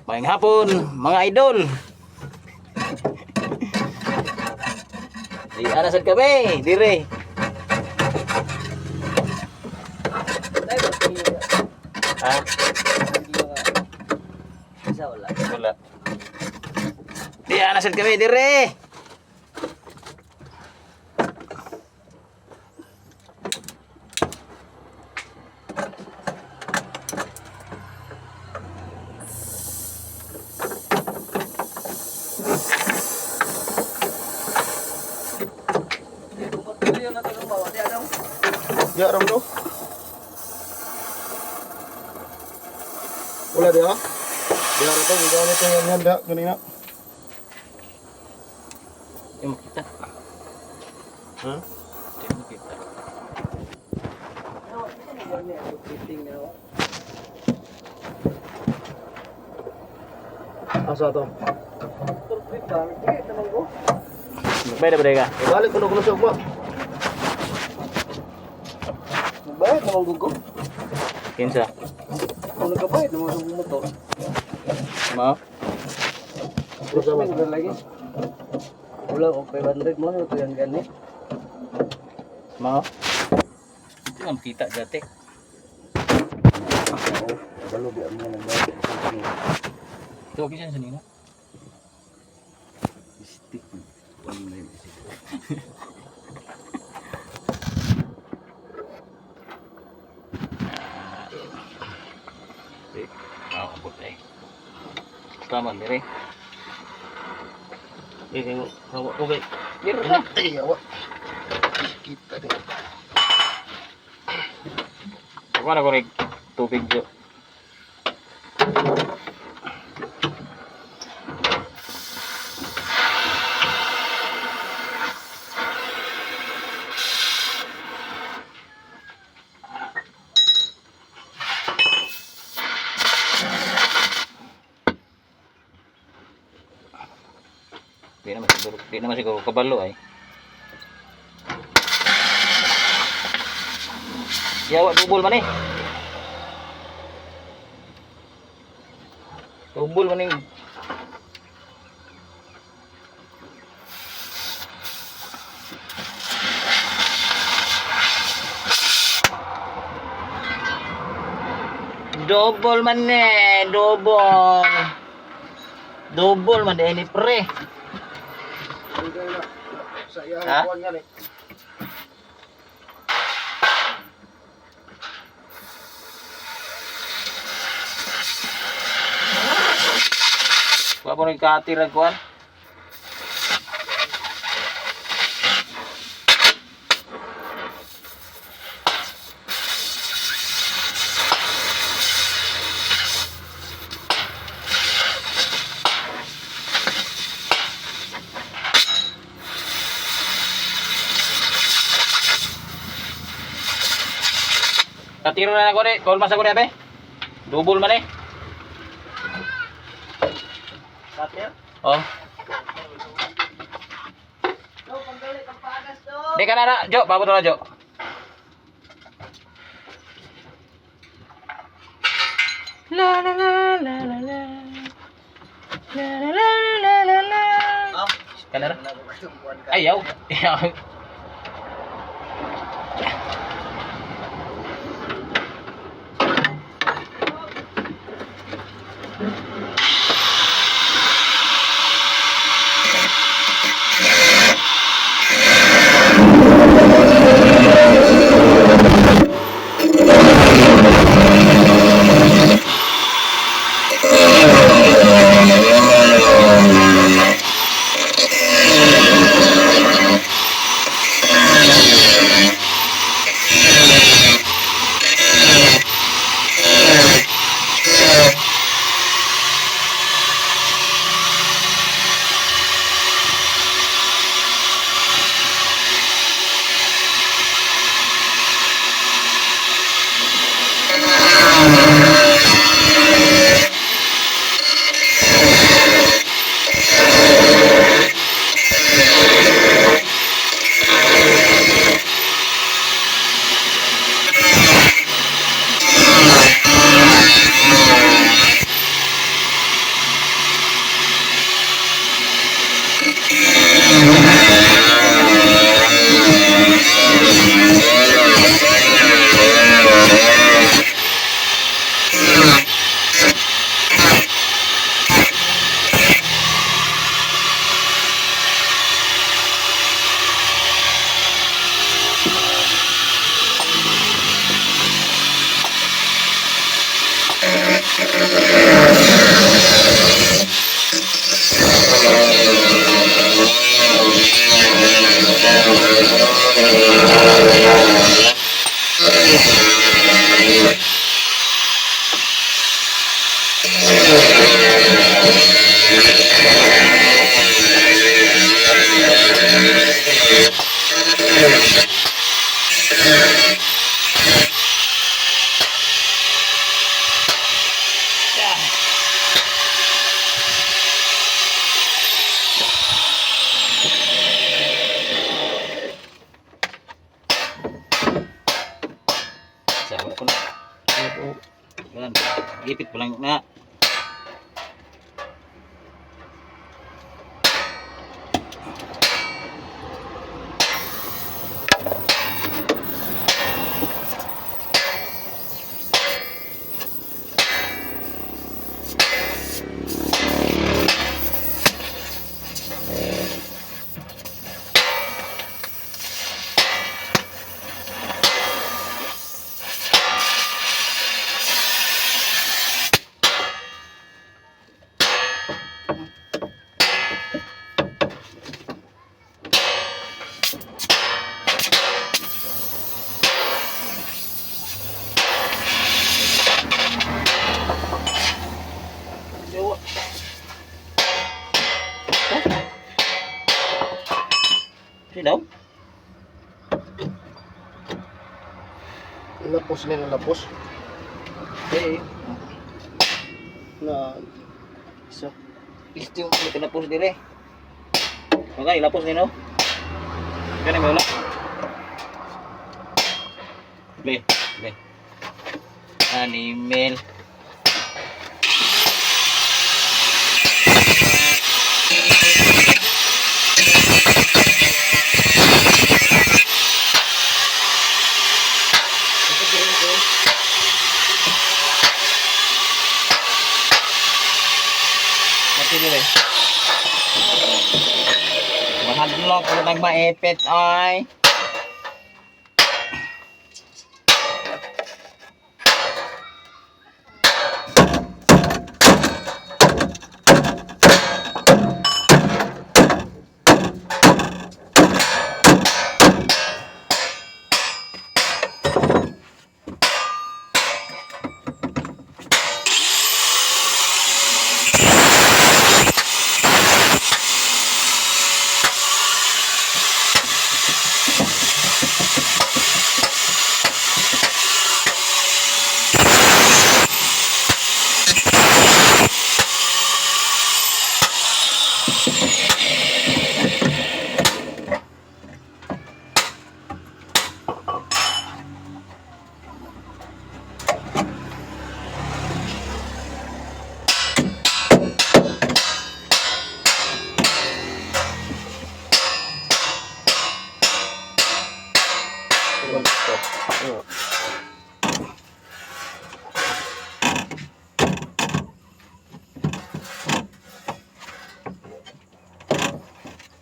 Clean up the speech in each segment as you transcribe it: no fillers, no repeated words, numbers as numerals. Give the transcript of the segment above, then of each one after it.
Maayong hapon, mga idol. Di anasad kami, dire. Ha? Isa wala. Wala. Di anasad kami, dire. Ya ram do. Wala dia. Dia ito gawin ito yan handa kanina. Yung kita. Ha? Yung kita. Asa to? Beda ka. Balik kuno kuno siya ba? Bayad naman gugo. Kinsa? Kung nagkabayad naman sa motor. Mo? Terus apa? May lagi. Wala ko 500 mo ito yan gani. Mo? Ito ang kita dati. Balo biar mo nang bayad. Ito okay siya sa nino. Stick. Online. Abot eh. Tama dire. Tengok awak okay. Dire na. Awak. Kita deh. Ako na ko rin tubig jo. Di naman siguro kabalo ay. Yawa tubol man eh. Tubol man eh. Double man eh, double. Double man eh ni pre. Saya Ha? kuan yan eh. Wala po nagkatira kuan. Katiro na ako rin. Call mas ako rin abe. Double man eh. Katya. Oh. Di ka na, Jo. Babot na, Jo. La la la la la la. La la la la la la. Kanara? Ayaw. Ayaw. Sabi ko na. Yan. Ipit ko lang na. Daw? Lapos nila, lapos. Eh, Na isa. isto yung pinapos dire. Okay, lapos nino. Kani mo wala. Be. Animal. Mahadlok ko nang maipit ay.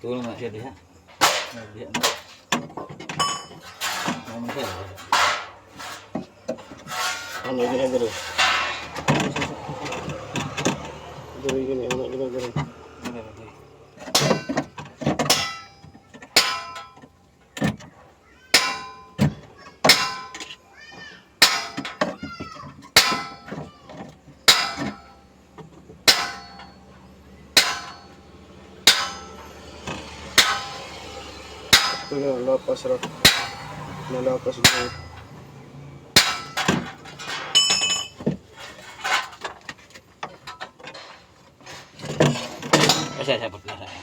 Tulong na siya diha. Diha na. Naman siya. Ano ginagawa? Gawin ano ginagawa? Ito na, lapas rak. Nalapas ko. Kasi sabot na saya.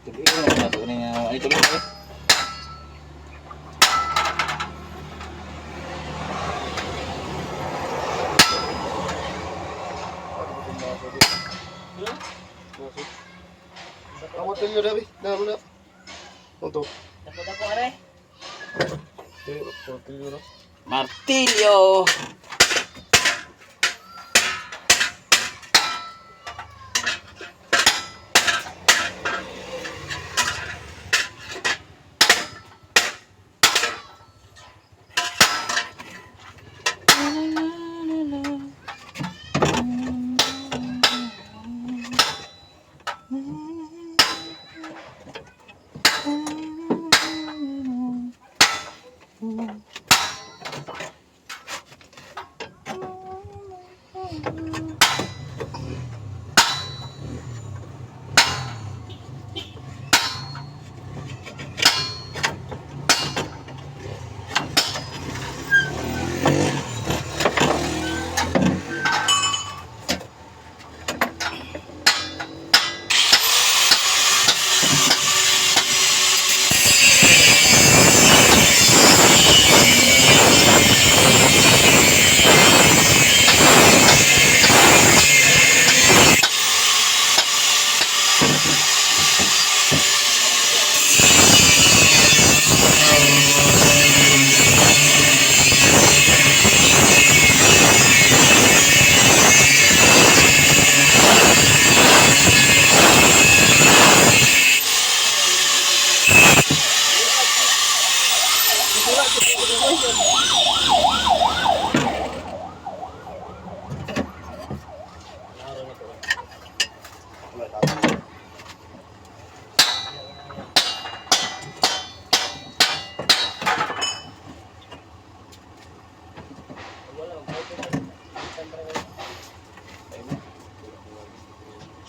Tuloy ko na ito na ay tuloy ko. Awatin nyo Dabi. Dami na. Ito. Dapo are. Awatin nyo na. Martilyo.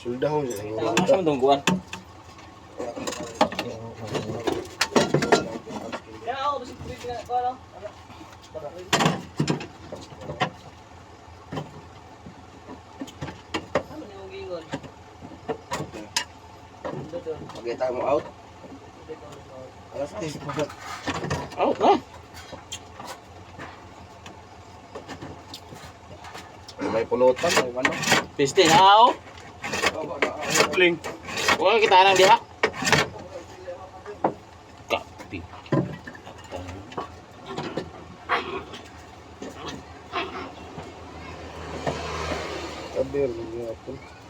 Sudah ho siya. Masa mo tungguan? Magkita mo out. Alas 10. Out na. May pulutan. May ano. Piste na ako. Ling. Huwag kita nang diha. Kapi. Kabir. Kabir.